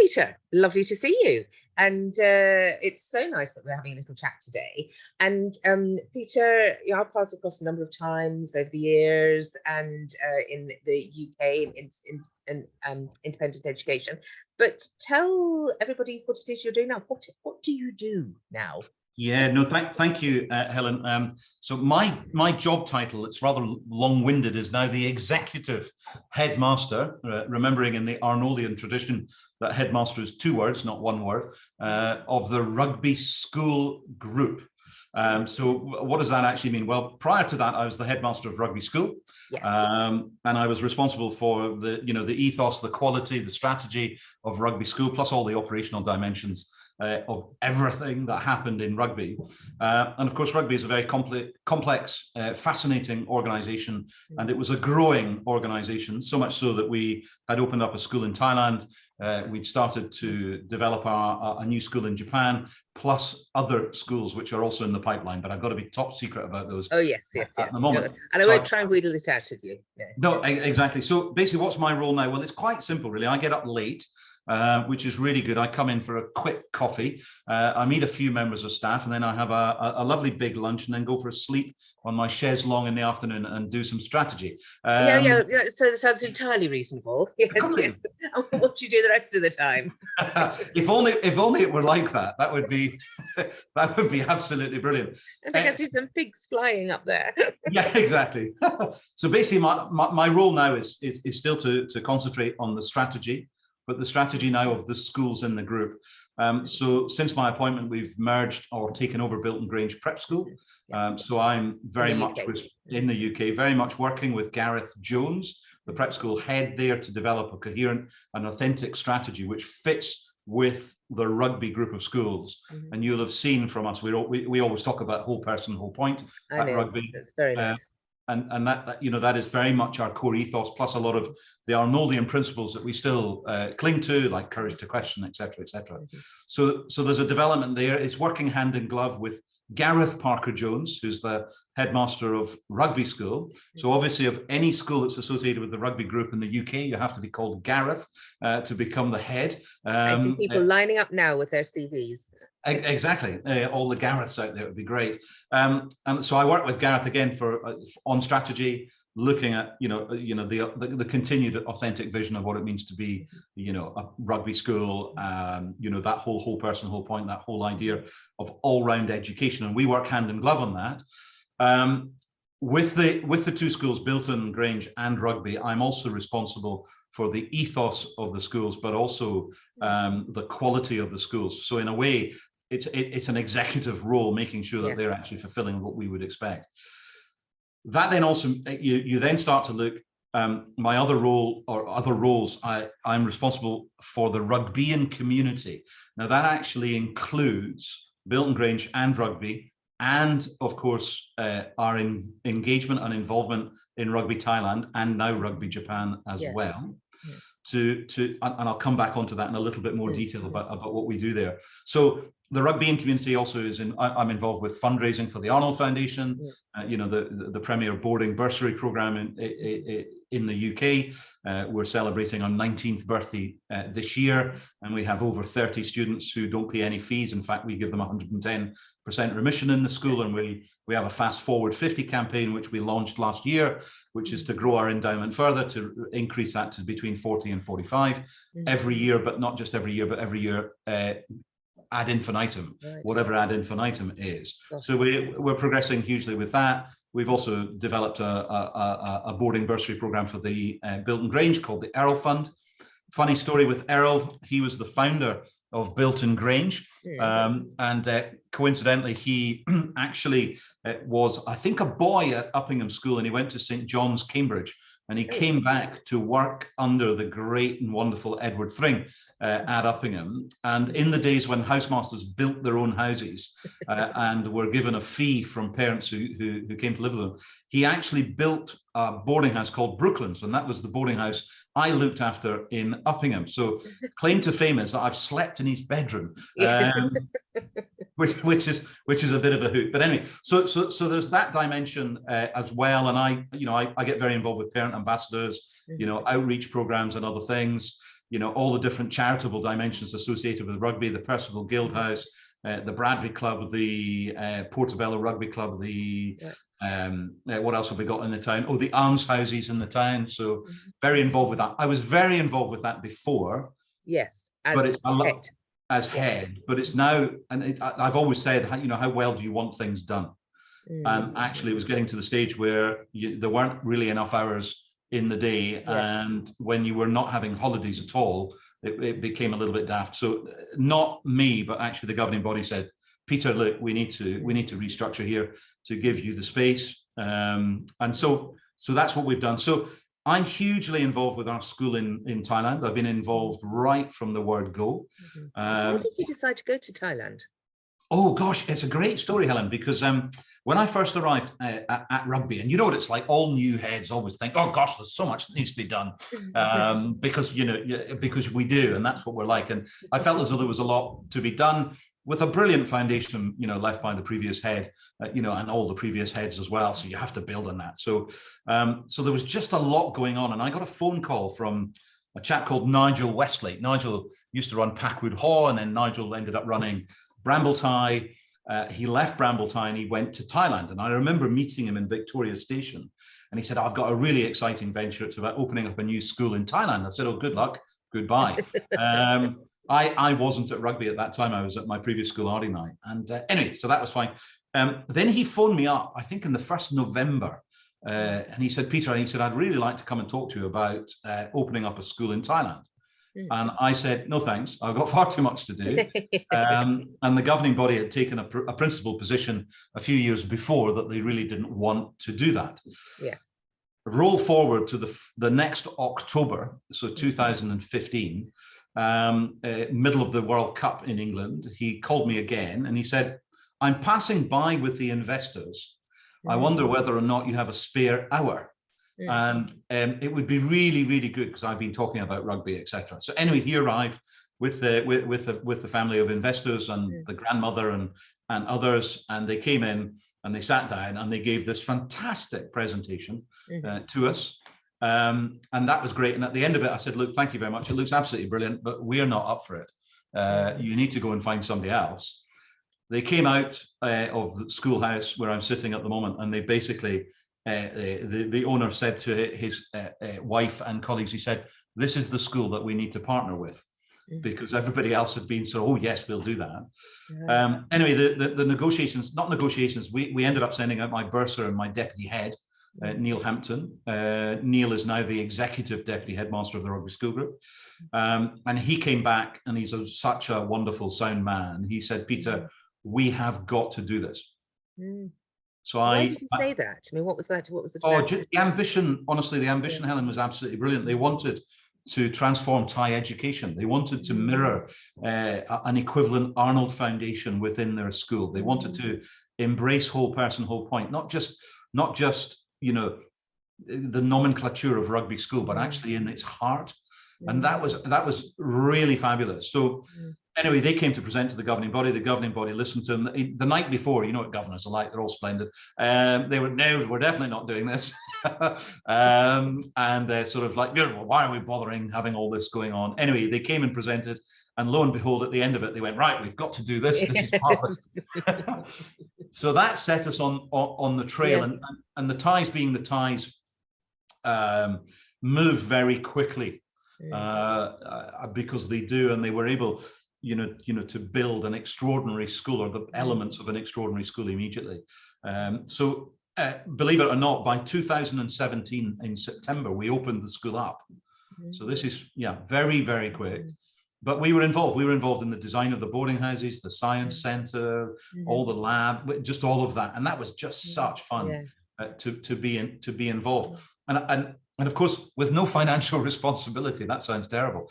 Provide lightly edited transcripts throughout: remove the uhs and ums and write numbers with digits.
Peter. Lovely to see you. And it's so nice that we're having a little chat today. And Peter, our paths have crossed a number of times over the years, and in the UK in independent education. But tell everybody what it is you're doing now. What do you do now? Yeah, no, thank you, Helen. So my job title, it's rather long-winded, is now the executive headmaster, remembering in the Arnoldian tradition that headmaster is 2 words, not 1 word, of the Rugby School Group. So what does that actually mean? Well, prior to that, I was the headmaster of Rugby School. Yes. And I was responsible for the ethos, the quality, the strategy of Rugby School, plus all the operational dimensions of everything that happened in rugby. And of course, rugby is a very complex, fascinating organization, and it was a growing organization, so much so that we had opened up a school in Thailand. We'd started to develop a new school in Japan, plus other schools which are also in the pipeline, but I've got to be top secret about those. Oh, yes. At the moment. And I won't try and wheedle it out of you. No, exactly. So basically, what's my role now? Well, it's quite simple, really. I get up late, which is really good. I come in for a quick coffee. I meet a few members of staff, and then I have a lovely big lunch, and then go for a sleep on my chaise longue in the afternoon and do some strategy. Yeah. So that sounds entirely reasonable. Yes. And what do you do the rest of the time? If only it were like that. That would be absolutely brilliant. I think I see some pigs flying up there. Yeah, exactly. So basically, my role now is still to concentrate on the strategy, but the strategy now of the schools in the group. So since my appointment, we've merged or taken over Bilton Grange Prep School. So I'm very much in the UK, very much working with Gareth Jones, the prep school head there, to develop a coherent and authentic strategy which fits with the rugby group of schools. And you'll have seen from us, we always talk about whole person, whole point at rugby. That's very nice. And that is very much our core ethos, plus a lot of the Arnoldian principles that we still cling to, like courage to question, etc., etc. So there's a development there. It's working hand in glove with Gareth Parker-Jones, who's the headmaster of Rugby School. So obviously, of any school that's associated with the rugby group in the UK, you have to be called Gareth to become the head. I see people lining up now with their CVs. Exactly, all the Gareths out there would be great. And so I work with Gareth again on strategy, looking at the continued authentic vision of what it means to be a rugby school. That whole person, whole point, that whole idea of all-round education, and we work hand in glove on that. With the 2 schools, Bilton Grange and Rugby, I'm also responsible for the ethos of the schools, but also the quality of the schools. So in a way, it's an executive role, making sure that they're actually fulfilling what we would expect. That then also, you then start to look, my other role or other roles, I'm responsible for the Rugbyian community. Now that actually includes Bilton Grange and Rugby, and of course our engagement and involvement in Rugby Thailand and now Rugby Japan as well. And I'll come back onto that in a little bit more detail about what we do there. So the Rugbyian community also I'm involved with fundraising for the Arnold Foundation, the premier boarding bursary program in the UK. We're celebrating our 19th birthday this year, and we have over 30 students who don't pay any fees. In fact, we give them 110% remission in the school, and we have a Fast Forward 50 campaign, which we launched last year, which is to grow our endowment further, to increase that to between 40 and 45 every year, but not just every year, but every year ad infinitum, whatever ad infinitum is. So we're progressing hugely with that. We've also developed a boarding bursary program for the Bilton Grange called the Errol Fund. Funny story with Errol, he was the founder of Bilton Grange, and coincidentally he actually was, I think, a boy at Uppingham School, and he went to St John's, Cambridge, and he came back to work under the great and wonderful Edward Thring at Uppingham. And in the days when housemasters built their own houses and were given a fee from parents who came to live with them, he actually built a boarding house called Brooklands, and that was the boarding house I looked after in Uppingham. So claim to fame is that I've slept in his bedroom, which is a bit of a hoot. But anyway, so there's that dimension as well. And I get very involved with parent ambassadors, outreach programs and other things. all the different charitable dimensions associated with rugby, the Percival Guildhouse, the Bradley Club, the Portobello Rugby Club, the what else have we got in the town? Oh, the almshouses in the town. So very involved with that. I was very involved with that before. Yes, but it's head. As head, but it's now, and I've always said, how well do you want things done? And actually, it was getting to the stage where there weren't really enough hours in the day, and when you were not having holidays at all, it became a little bit daft. So not me, but actually the governing body said, Peter, look, we need to restructure here to give you the space, and so that's what we've done. So I'm hugely involved with our school in Thailand. I've been involved right from the word go. Why did you decide to go to Thailand? Oh gosh, it's a great story, Helen, because when I first arrived at rugby, and you know what it's like, all new heads always think, oh gosh, there's so much that needs to be done, because because we do, and that's what we're like. And I felt as though there was a lot to be done, with a brilliant foundation, left by the previous head, and all the previous heads as well. So you have to build on that. So there was just a lot going on, and I got a phone call from a chap called Nigel Westlake. Nigel used to run Packwood Hall, and then Nigel ended up running Brambletie. He left Brambletie and he went to Thailand. And I remember meeting him in Victoria Station, and he said, I've got a really exciting venture. It's about opening up a new school in Thailand. I said, oh, good luck, goodbye. I wasn't at rugby at that time. I was at my previous school, Ardingly. And anyway, so that was fine. Then he phoned me up, I think in the 1st November, and he said, Peter, I'd really like to come and talk to you about opening up a school in Thailand. And I said, no, thanks. I've got far too much to do. And the governing body had taken a principal position a few years before that they really didn't want to do that. Yes. Roll forward to the next October, so 2015, middle of the World Cup in England. He called me again and he said, I'm passing by with the investors. I wonder whether or not you have a spare hour. And it would be really, really good, because I've been talking about rugby, etc. So anyway, he arrived with the family of investors and the grandmother and others, and they came in and they sat down and they gave this fantastic presentation to us, and that was great. And at the end of it, I said, look, thank you very much. It looks absolutely brilliant, but we're not up for it. You need to go and find somebody else. They came out of the schoolhouse where I'm sitting at the moment, and they basically. The owner said to his wife and colleagues, he said, this is the school that we need to partner with, because everybody else had been oh yes, we'll do that. Anyway, the negotiations, we ended up sending out my bursar and my deputy head, Neil Hampton. Neil is now the executive deputy headmaster of the Rugby School Group. And he came back, and he's such a wonderful, sound man. He said, Peter, we have got to do this. So why did you say that? I mean, what was that? What was the the ambition? Honestly, the ambition, Helen, was absolutely brilliant. They wanted to transform Thai education. They wanted to mirror an equivalent Arnold Foundation within their school. They wanted to embrace whole person, whole point, not just the nomenclature of rugby school, but actually in its heart. And that was really fabulous. So. Anyway, they came to present to the governing body. The governing body listened to them. The night before, you know what governors are like, they're all splendid. They were, no, we're definitely not doing this. And they're sort of like, why are we bothering having all this going on? Anyway, they came and presented, and lo and behold, at the end of it, they went, right, we've got to do this. This is perfect. So that set us on the trail. Yes. And the Thais, being the Thais, moved very quickly because they do, and they were able to build an extraordinary school, or the elements of an extraordinary school immediately. So believe it or not, by 2017 in September, we opened the school up. So this is, very, very quick. But we were involved. We were involved in the design of the boarding houses, the science center, all the lab, just all of that. And that was just such fun to be involved. And of course, with no financial responsibility, that sounds terrible,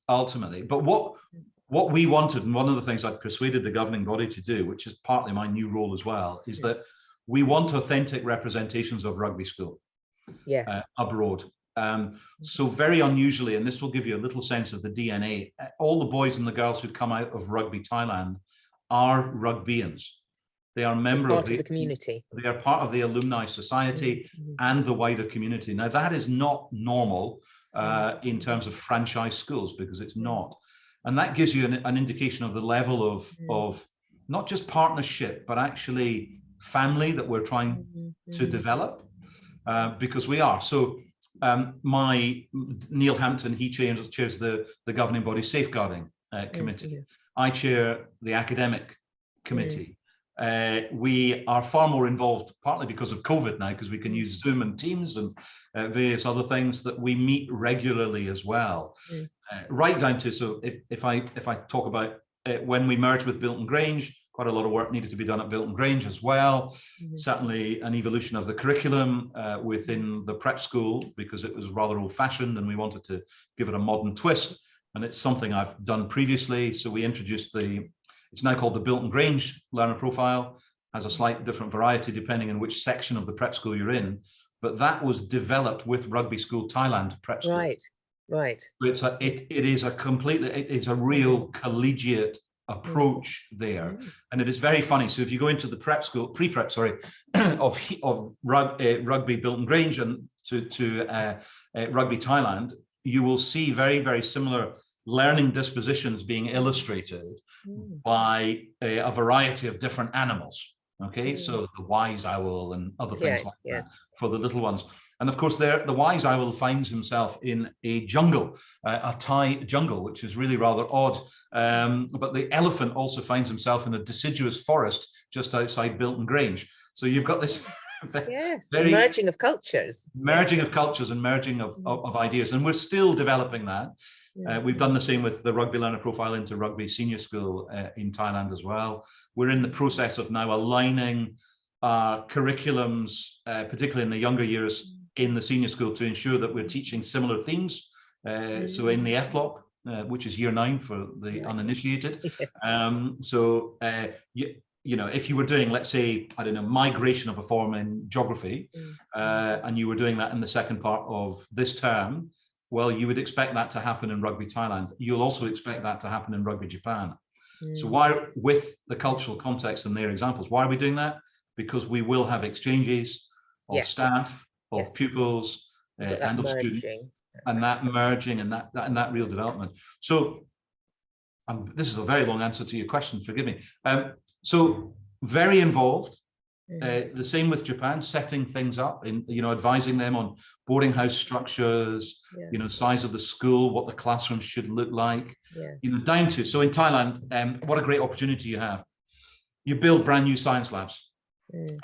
ultimately. But what we wanted, and one of the things I persuaded the governing body to do, which is partly my new role as well, is that we want authentic representations of rugby school abroad. So very unusually, and this will give you a little sense of the DNA, all the boys and the girls who come out of Rugby Thailand are Rugbyans. They are members of the community. They are part of the alumni society and the wider community. Now, that is not normal in terms of franchise schools, because it's not. And that gives you an indication of the level of not just partnership, but actually family that we're trying to develop, because we are. So Neil Hampton, he chairs the governing body safeguarding committee. I chair the academic committee. We are far more involved, partly because of COVID now, because we can use Zoom and Teams and various other things, that we meet regularly as well. Right down to, so if I talk about when we merged with Bilton Grange, quite a lot of work needed to be done at Bilton Grange as well. Certainly an evolution of the curriculum within the prep school, because it was rather old-fashioned and we wanted to give it a modern twist. And it's something I've done previously. So we introduced it's now called the Bilton Grange learner profile, has a slight different variety depending on which section of the prep school you're in. But that was developed with Rugby School Thailand prep school. Right. So it's a real collegiate approach there, and it is very funny. So if you go into the pre-prep, of Rugby Bilton Grange and to Rugby Thailand, you will see very, very similar learning dispositions being illustrated by a variety of different animals. Okay, so the wise owl and other things like that for the little ones. And of course, the wise owl finds himself in a jungle, a Thai jungle, which is really rather odd. But the elephant also finds himself in a deciduous forest just outside Bilton Grange. So you've got this very merging of cultures. Merging of cultures and merging of ideas. And we're still developing that. We've done the same with the Rugby Learner Profile into Rugby Senior School in Thailand as well. We're in the process of now aligning curriculums, particularly in the younger years, in the senior school, to ensure that we're teaching similar themes. So in the F block, which is year 9 for the uninitiated. You know, if you were doing, let's say, I don't know, migration of a form in geography, and you were doing that in the second part of this term, well, you would expect that to happen in Rugby Thailand. You'll also expect that to happen in Rugby Japan. So why, with the cultural context and their examples, why are we doing that? Because we will have exchanges of staff, of pupils, and of students, and that merging and that real development. So this is a very long answer to your question, forgive me. So very involved. The same with Japan, setting things up, in, you know, advising them on boarding house structures, you know, size of the school, what the classrooms should look like, you know, down to, so in Thailand, what a great opportunity you have. You build brand new science labs.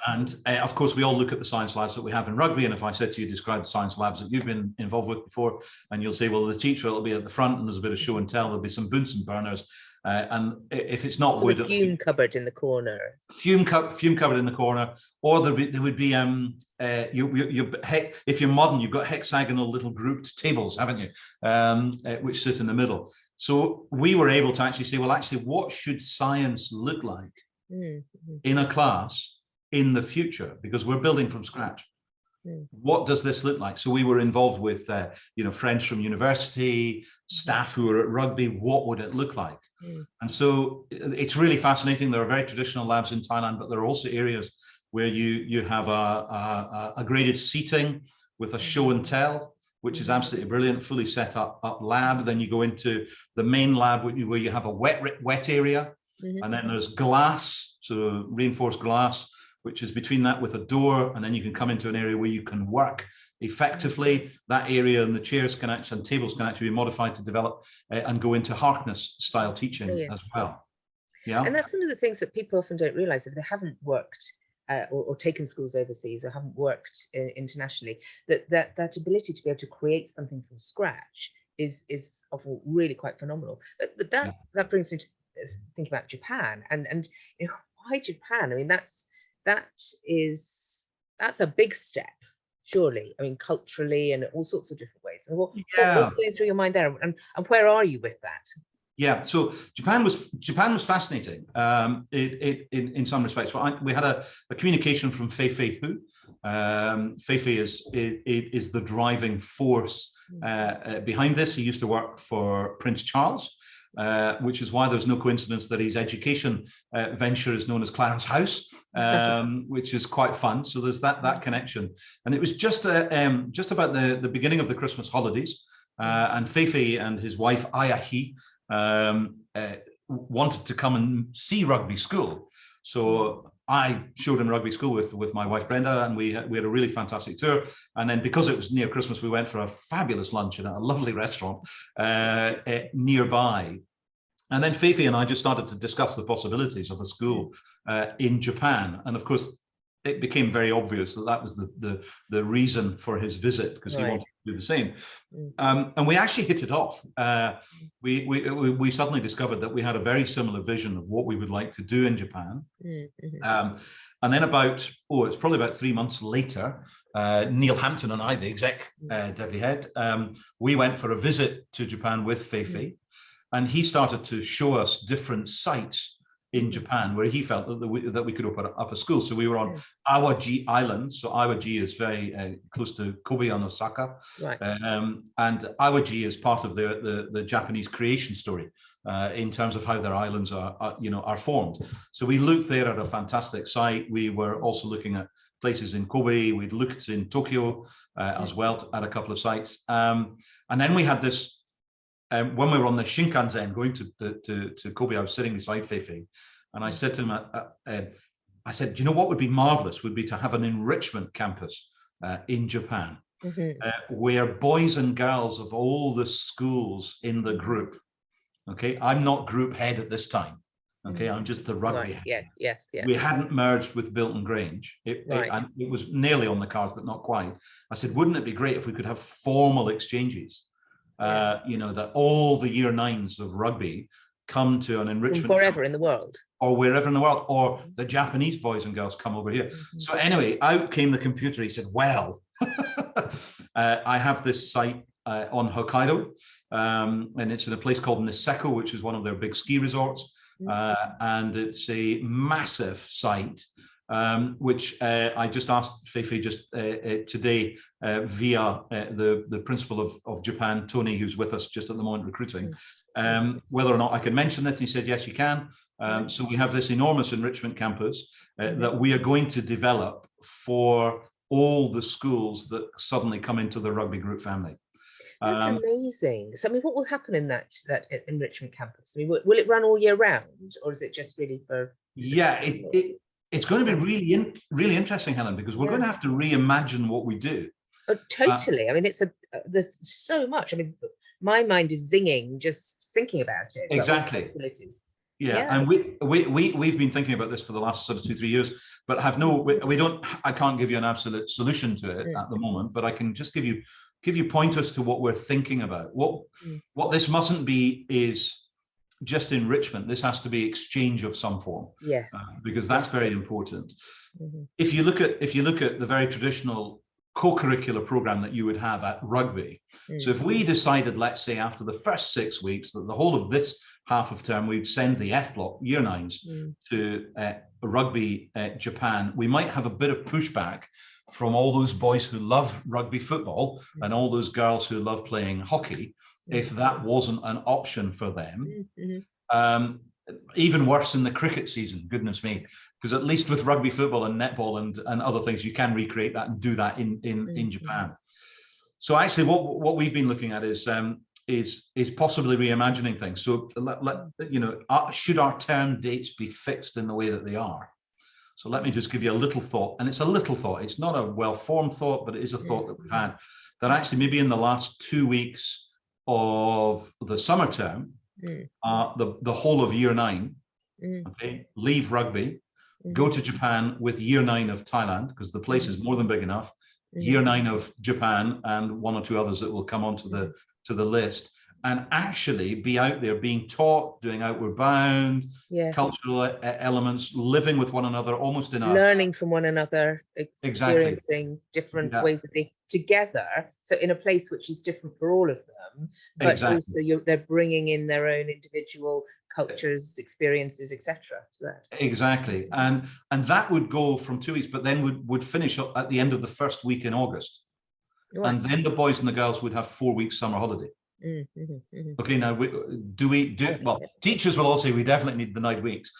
And of course, we all look at the science labs that we have in rugby. And if I said to you, describe the science labs that you've been involved with before, and you'll say, well, the teacher will be at the front and there's a bit of show and tell. There'll be some Bunsen burners. And if it's not wood, the fume cupboard in the corner, fume cupboard in the corner, or there would be if you're modern, you've got hexagonal little grouped tables, haven't you, which sit in the middle. So we were able to actually say, well, actually, what should science look like in a class in the future? Because we're building from scratch. What does this look like? So we were involved with, you know, friends from university, staff who are at rugby. What would it look like? And so it's really fascinating. There are very traditional labs in Thailand, but there are also areas where you have a graded seating with a show and tell, which is absolutely brilliant, fully set up lab. Then you go into the main lab where you have a wet area, and then there's glass, so reinforced glass, which is between that with a door, and then you can come into an area where you can work effectively. That area and the chairs can actually, and tables can actually be modified to develop and go into Harkness style teaching as well. Yeah, and that's one of the things that people often don't realize if they haven't worked or taken schools overseas or haven't worked internationally, that ability to be able to create something from scratch is often really quite phenomenal. But that brings me to think about Japan and you know, why Japan? I mean, that's a big step, surely. I mean, culturally and all sorts of different ways. And what's going through your mind there, and where are you with that? Yeah, so Japan was fascinating in some respects. We had a communication from Fei Hu. Fei is the driving force behind this. He used to work for Prince Charles. Which is why there's no coincidence that his education venture is known as Clarence House, which is quite fun. So there's that connection. And it was just about the beginning of the Christmas holidays. And Feifei and his wife Ayahi wanted to come and see Rugby School. So I showed him Rugby School with my wife Brenda, and we had a really fantastic tour. And then because it was near Christmas, we went for a fabulous lunch at a lovely restaurant nearby. And then Feifei and I just started to discuss the possibilities of a school in Japan. And of course, it became very obvious that was the reason for his visit, because he wanted to do the same. And we actually hit it off. We suddenly discovered that we had a very similar vision of what we would like to do in Japan. And then it's probably about 3 months later, Neil Hampton and I, the exec deputy head, we went for a visit to Japan with Feifei. And he started to show us different sites in Japan where he felt that we could open up a school. So we were on Awaji Island. So Awaji is very close to Kobe and Osaka. And Awaji is part of the Japanese creation story in terms of how their islands are formed. So we looked there at a fantastic site. We were also looking at places in Kobe. We'd looked in Tokyo as well at a couple of sites. And then we had this. When we were on the Shinkansen going to Kobe, I was sitting beside Feifei, and I said to him, I said, do you know what would be marvelous would be to have an enrichment campus in Japan, where boys and girls of all the schools in the group, okay, I'm not group head at this time, okay, I'm just the rugby head. Yes. We hadn't merged with Bilton Grange. It was nearly on the cards, but not quite. I said, wouldn't it be great if we could have formal exchanges? That all the year nines of rugby come to an enrichment wherever in the world, or wherever in the world, or the Japanese boys and girls come over here. So anyway, out came the computer. He said, well, I have this site on Hokkaido, and it's in a place called Niseko, which is one of their big ski resorts. And it's a massive site, which I just asked Feifei just today via the principal of Japan, Tony, who's with us just at the moment recruiting, whether or not I can mention this. And he said, yes, you can. So we have this enormous enrichment campus that we are going to develop for all the schools that suddenly come into the rugby group family. That's amazing. So, I mean, what will happen in that enrichment campus? I mean, will it run all year round, or is it just really for? Yeah, it's going to be really interesting, Helen, because we're going to have to reimagine what we do. Oh, totally. I mean, there's so much. I mean, my mind is zinging just thinking about it. Exactly. Yeah, and we've been thinking about this for the last sort of 2-3 years, but I can't give you an absolute solution to it at the moment, but I can just give you pointers to what we're thinking about. What this mustn't be is just enrichment. This has to be exchange of some form. Yes, because that's very important. If you look at the very traditional co-curricular program that you would have at rugby, so if we decided, let's say, after the first 6 weeks, that the whole of this half of term we'd send the F block year nines to rugby Japan, we might have a bit of pushback from all those boys who love rugby football and all those girls who love playing hockey, if that wasn't an option for them. Even worse in the cricket season, goodness me, because at least with rugby football and netball and other things, you can recreate that and do that in Japan. So actually what we've been looking at is possibly reimagining things. So should our term dates be fixed in the way that they are? So let me just give you a little thought, and it's a little thought. It's not a well-formed thought, but it is a thought that we've had, that actually maybe in the last 2 weeks of the summer term, the whole of year 9, okay, leave rugby, go to Japan with year 9 of Thailand, because the place is more than big enough, year 9 of Japan, and 1 or 2 others that will come onto the list, and actually be out there being taught, doing outward bound, cultural elements, living with one another, almost in learning from one another, experiencing different ways of being together. So in a place which is different for all of them, but also they're bringing in their own individual cultures, experiences, etc. to that. Exactly, and that would go from 2 weeks, but then would finish up at the end of the first week in August, and then the boys and the girls would have 4 weeks summer holiday. Okay, now well, teachers will all say we definitely need the 9 weeks,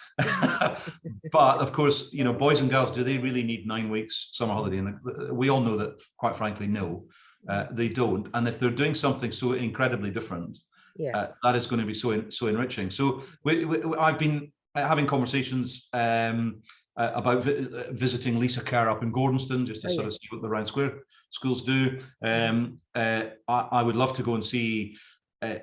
but of course, boys and girls, do they really need 9 weeks summer holiday? And we all know that, quite frankly, no. They don't. And if they're doing something so incredibly different, Yes. that is going to be so enriching. So I've been having conversations about visiting Lisa Kerr up in Gordonston, just to sort of see what the Round Square schools do. I would love to go and see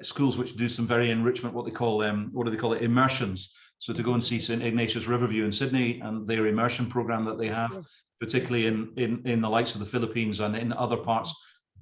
schools which do some very enrichment, what do they call it, immersions. So to go and see St Ignatius Riverview in Sydney and their immersion program that they have, particularly in the likes of the Philippines and in other parts,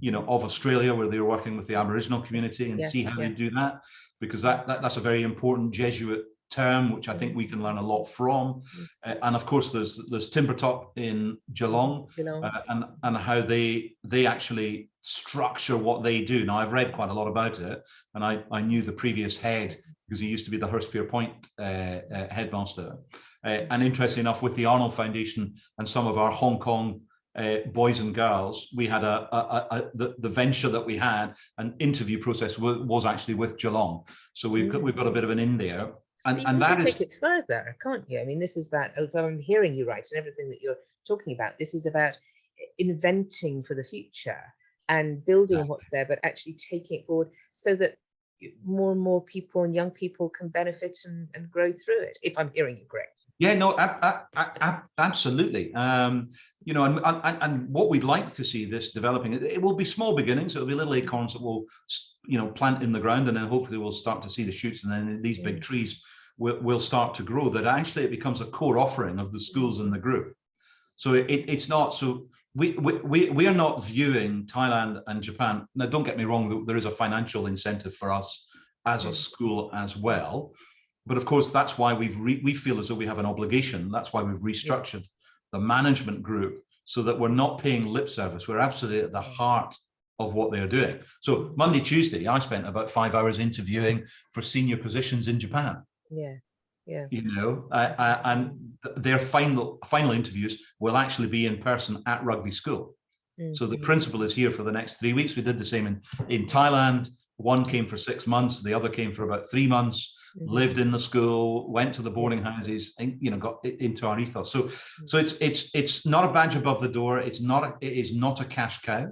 of Australia, where they're working with the Aboriginal community, and see how they do that, because that's a very important Jesuit term, which I think we can learn a lot from. And of course, there's Timbertop in Geelong, and how they actually structure what they do. Now, I've read quite a lot about it, and I knew the previous head, because he used to be the Hurstpere Point headmaster. And interestingly enough, with the Arnold Foundation and some of our Hong Kong boys and girls, we had the venture that we had, an interview process was actually with Geelong. So we've got a bit of an in there. And that is, take it further, can't you? I mean, this is about, if I'm hearing you right, and everything that you're talking about, this is about inventing for the future and building on what's there, but actually taking it forward so that more and more people and young people can benefit and grow through it, if I'm hearing you correct. Yeah, no, absolutely. And what we'd like to see this developing, it will be small beginnings. It'll be little acorns that will, plant in the ground, and then hopefully we'll start to see the shoots, and then these big trees will start to grow. That actually it becomes a core offering of the schools in the group. So it's not so. We are not viewing Thailand and Japan. Now, don't get me wrong. There is a financial incentive for us as a school as well. But of course, that's why we feel as though we have an obligation. That's why we've restructured the management group, so that we're not paying lip service. We're absolutely at the heart of what they're doing. So Monday, Tuesday, I spent about 5 hours interviewing for senior positions in Japan. Yes. Yeah. And their final interviews will actually be in person at Rugby School. So the principal is here for the next 3 weeks. We did the same in Thailand. One came for 6 months, the other came for about 3 months, lived in the school, went to the boarding houses, and got into our ethos. So it's not a badge above the door. It is not a cash cow.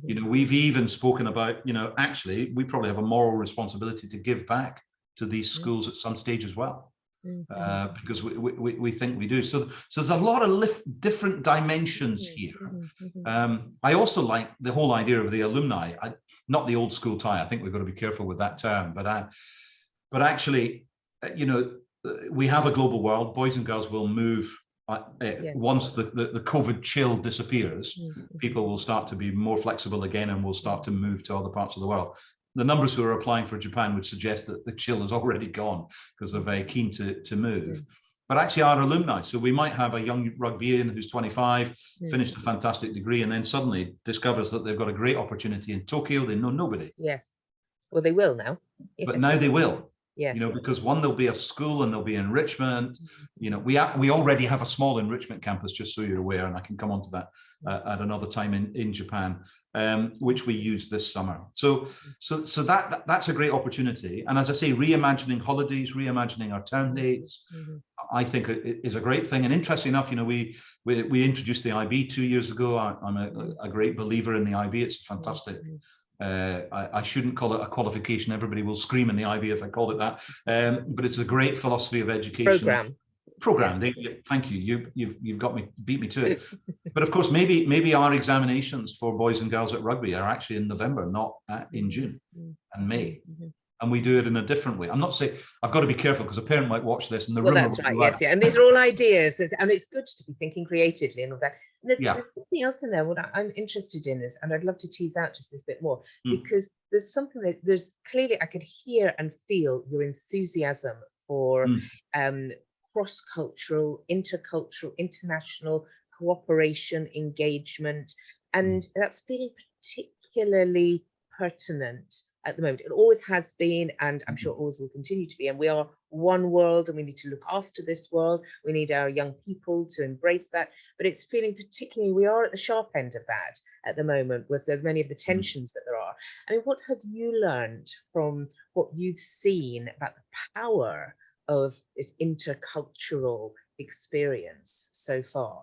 We've even spoken about, actually, we probably have a moral responsibility to give back to these schools at some stage as well. Because we think we do. So there's a lot of different dimensions here. I also like the whole idea of the alumni, not the old school tie. I think we've got to be careful with that term. But actually, we have a global world. Boys and girls will move. Once the COVID chill disappears, people will start to be more flexible again, and will start to move to other parts of the world. The numbers who are applying for Japan would suggest that the chill is already gone, because they're very keen to move. But actually, our alumni, so we might have a young rugbyian who's 25, finished a fantastic degree, and then suddenly discovers that they've got a great opportunity in Tokyo. They know nobody. Yes. Well, they will now. But now they will. Yes. Because one, there'll be a school and there'll be enrichment. We already have a small enrichment campus, just so you're aware, and I can come on to that at another time in Japan, which we used this summer. So that's a great opportunity. And as I say, reimagining holidays, reimagining our term dates, I think it is a great thing. And interesting enough, we introduced the IB 2 years ago. I'm a great believer in the IB. It's fantastic. I shouldn't call it a qualification. Everybody will scream in the IB if I called it that. But it's a great philosophy of education. Program. Yeah. Thank you. You've beat me to it. But of course, maybe our examinations for boys and girls at rugby are actually in November, not in June and May. And we do it in a different way. I'm not saying, I've got to be careful, because a parent might watch this and the rumor. That's right. Yes, yeah. And these are all ideas, and it's good to be thinking creatively and all that. There's something else in there. What I'm interested in is, and I'd love to tease out just a bit more, because there's something that there's clearly, I could hear and feel your enthusiasm for cross-cultural, intercultural, international cooperation, engagement, and that's feeling particularly pertinent at the moment. It always has been, and I'm sure always will continue to be. And we are one world, and we need to look after this world. We need our young people to embrace that. But it's feeling particularly, we are at the sharp end of that at the moment, with many of the tensions that there are. I mean, what have you learned from what you've seen about the power of this intercultural experience so far?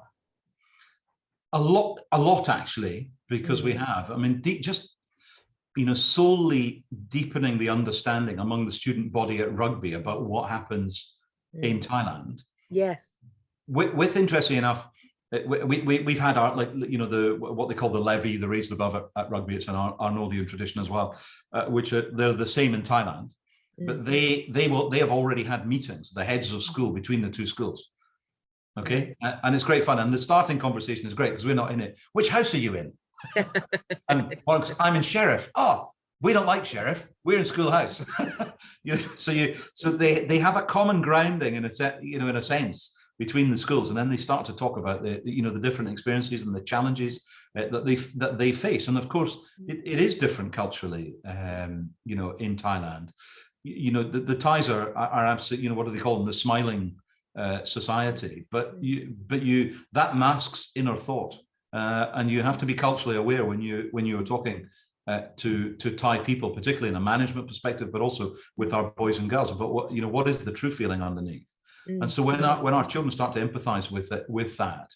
A lot actually, because we have. I mean, just solely deepening the understanding among the student body at rugby about what happens in Thailand. Yes. With interesting enough, we've had our, like, what they call the levy, the raised above at rugby. It's an Arnoldian tradition as well, which they're the same in Thailand. But they have already had meetings, the heads of school, between the two schools. Okay, and it's great fun, and the starting conversation is great because we're not in it. Which house are you in? And I'm in Sheriff. Oh, we don't like Sheriff. We're in Schoolhouse. So they have a common grounding in a sense between the schools, and then they start to talk about the different experiences and the challenges that they face. And of course, it is different culturally. In Thailand, the Thais are absolutely, what do they call them? The smiling society, but that masks inner thought, and you have to be culturally aware when you're talking to Thai people, particularly in a management perspective, but also with our boys and girls, about what is the true feeling underneath. And so when our children start to empathize with that,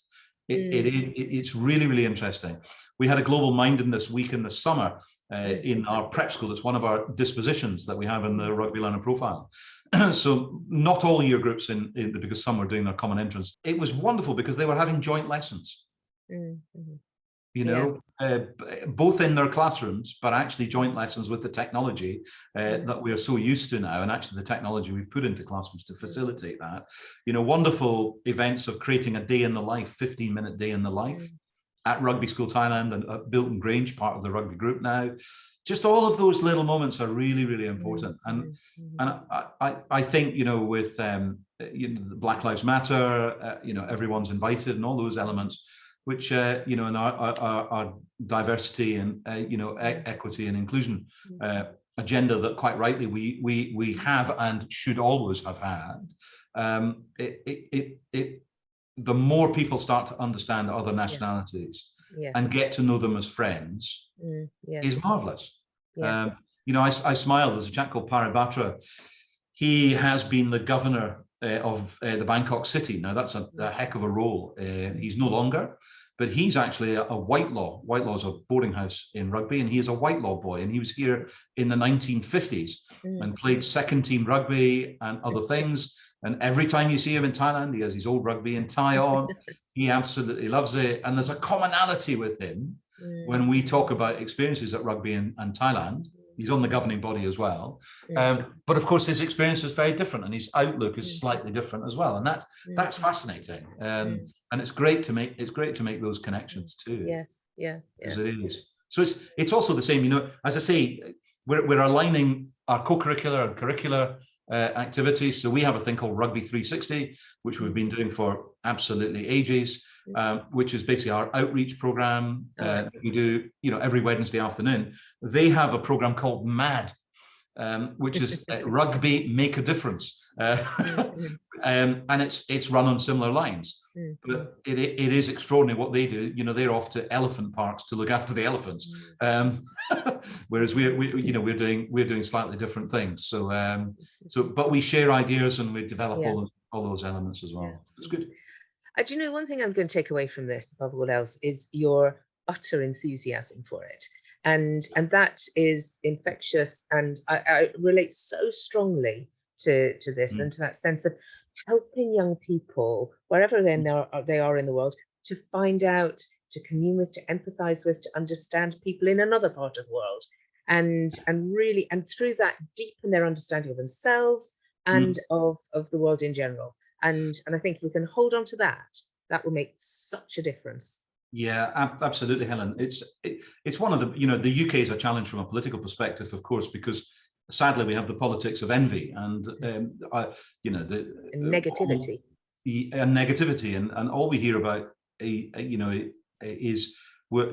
it's really, really interesting. We had a global mindedness week in the summer in our prep school. It's one of our dispositions that we have in the Rugby Learner profile. So not all year groups because some were doing their common entrance. It was wonderful because they were having joint lessons, both in their classrooms, but actually joint lessons with the technology that we are so used to now, and actually the technology we've put into classrooms to facilitate that. Wonderful events of creating a day in the life, 15-minute day in the life at Rugby School Thailand and at Bilton Grange, part of the rugby group now. Just all of those little moments are really, really important. And I think, with Black Lives Matter, everyone's invited, and all those elements, which in our diversity and equity and inclusion agenda that quite rightly we have and should always have had. The more people start to understand other nationalities and get to know them as friends is marvelous. Yes. I smile. There's a chap called Paribatra. He has been the governor of the Bangkok city. Now that's a heck of a role. He's no longer, but he's actually a Whitelaw. Whitelaw's a boarding house in Rugby, and he is a Whitelaw boy. And he was here in the 1950s and played second team rugby and other things. And every time you see him in Thailand, he has his old rugby and tie on. He absolutely loves it. And there's a commonality with him when we talk about experiences at rugby and Thailand. He's on the governing body as well. But of course, his experience is very different, and his outlook is slightly different as well. And that's fascinating. And it's great to make those connections too. Yes, yeah. As it is. So it's also the same, as I say, we're aligning our co-curricular and curricular activities. So we have a thing called Rugby 360, which we've been doing for absolutely ages, which is basically our outreach program that we do, every Wednesday afternoon. They have a program called MAD, which is Rugby Make a Difference, and it's run on similar lines. But it is extraordinary what they do. They're off to elephant parks to look after the elephants, whereas we're doing slightly different things. So but we share ideas and we develop all those elements as well. Yeah. It's good. Do you know, one thing I'm going to take away from this, above all else, is your utter enthusiasm for it. And that is infectious, and I relate so strongly to this and to that sense of helping young people, wherever they are in the world, to find out, to commune with, to empathize with, to understand people in another part of the world, and really, and through that, deepen their understanding of themselves and of the world in general. And I think if we can hold on to that will make such a difference. Yeah, absolutely, Helen. It's one of the UK is a challenge from a political perspective, of course, because sadly we have the politics of envy and negativity. And all we hear about is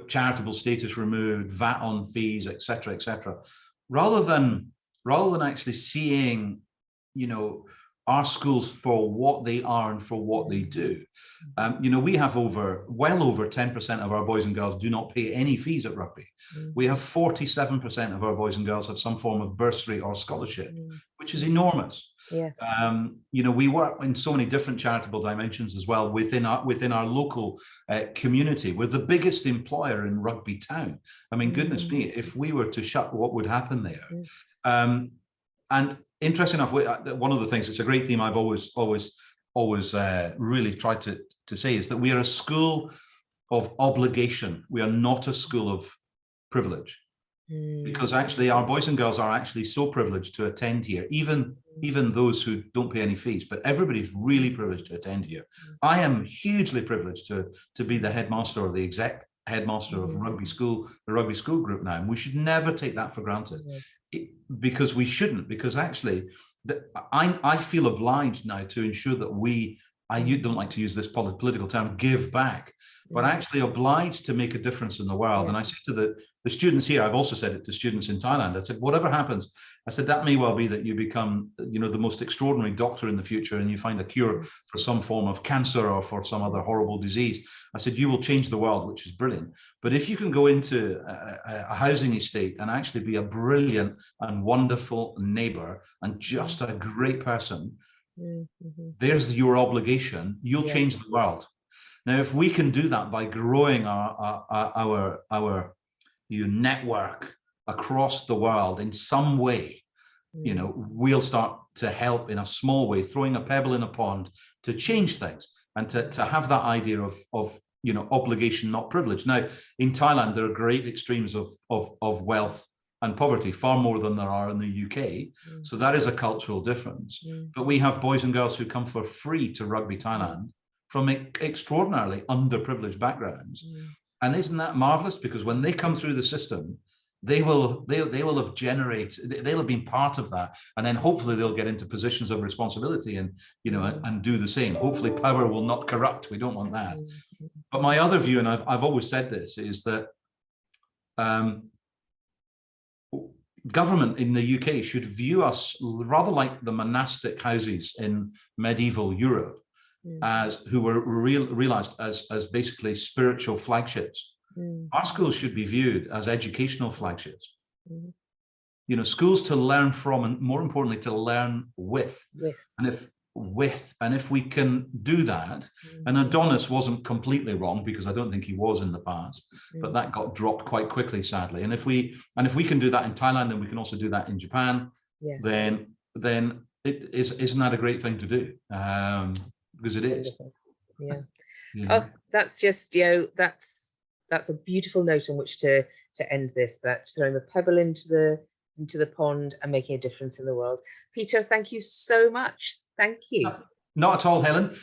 charitable status removed, VAT on fees, etc., etc. Rather than actually seeing our schools for what they are and for what they do. We have well over 10% of our boys and girls do not pay any fees at rugby. We have 47% of our boys and girls have some form of bursary or scholarship, which is enormous. Yes. We work in so many different charitable dimensions as well within our local community. We're the biggest employer in Rugby Town. I mean, goodness me, if we were to shut, what would happen there? And interesting enough, one of the things, it's a great theme I've always really tried to say, is that we are a school of obligation. We are not a school of privilege. Because actually our boys and girls are actually so privileged to attend here, even those who don't pay any fees, but everybody's really privileged to attend here. I am hugely privileged to be the headmaster or the exec headmaster of Rugby School, the Rugby School Group now, and we should never take that for granted. Because we shouldn't, because actually I feel obliged now to ensure that you don't like to use this political term, give back, but actually obliged to make a difference in the world. And I say to the students here, I've also said it to students in Thailand, I said, whatever happens, I said, that may well be that you become, the most extraordinary doctor in the future and you find a cure for some form of cancer or for some other horrible disease. I said, you will change the world, which is brilliant. But if you can go into a housing estate and actually be a brilliant and wonderful neighbor and just a great person, there's your obligation. You'll change the world. Now, if we can do that by growing our network across the world in some way, we'll start to help in a small way, throwing a pebble in a pond to change things and to have that idea of obligation, not privilege. Now, in Thailand, there are great extremes of wealth and poverty, far more than there are in the UK. So that is a cultural difference. But we have boys and girls who come for free to Rugby Thailand from extraordinarily underprivileged backgrounds. And isn't that marvelous? Because when they come through the system, they will have they'll have been part of that. And then hopefully they'll get into positions of responsibility and, and do the same. Hopefully power will not corrupt. We don't want that. But my other view, and I've always said this, is that government in the UK should view us rather like the monastic houses in medieval Europe, who were realized as basically spiritual flagships. Our schools should be viewed as educational flagships. Schools to learn from, and more importantly, to learn with. And if we can do that, and Adonis wasn't completely wrong, because I don't think he was in the past, but that got dropped quite quickly, sadly. And if we can do that in Thailand, and we can also do that in Japan, then isn't that a great thing to do? Because it is. Oh, that's just that's a beautiful note on which to end this. That throwing the pebble into the pond and making a difference in the world. Peter, thank you so much. Thank you. Not at all, Helen.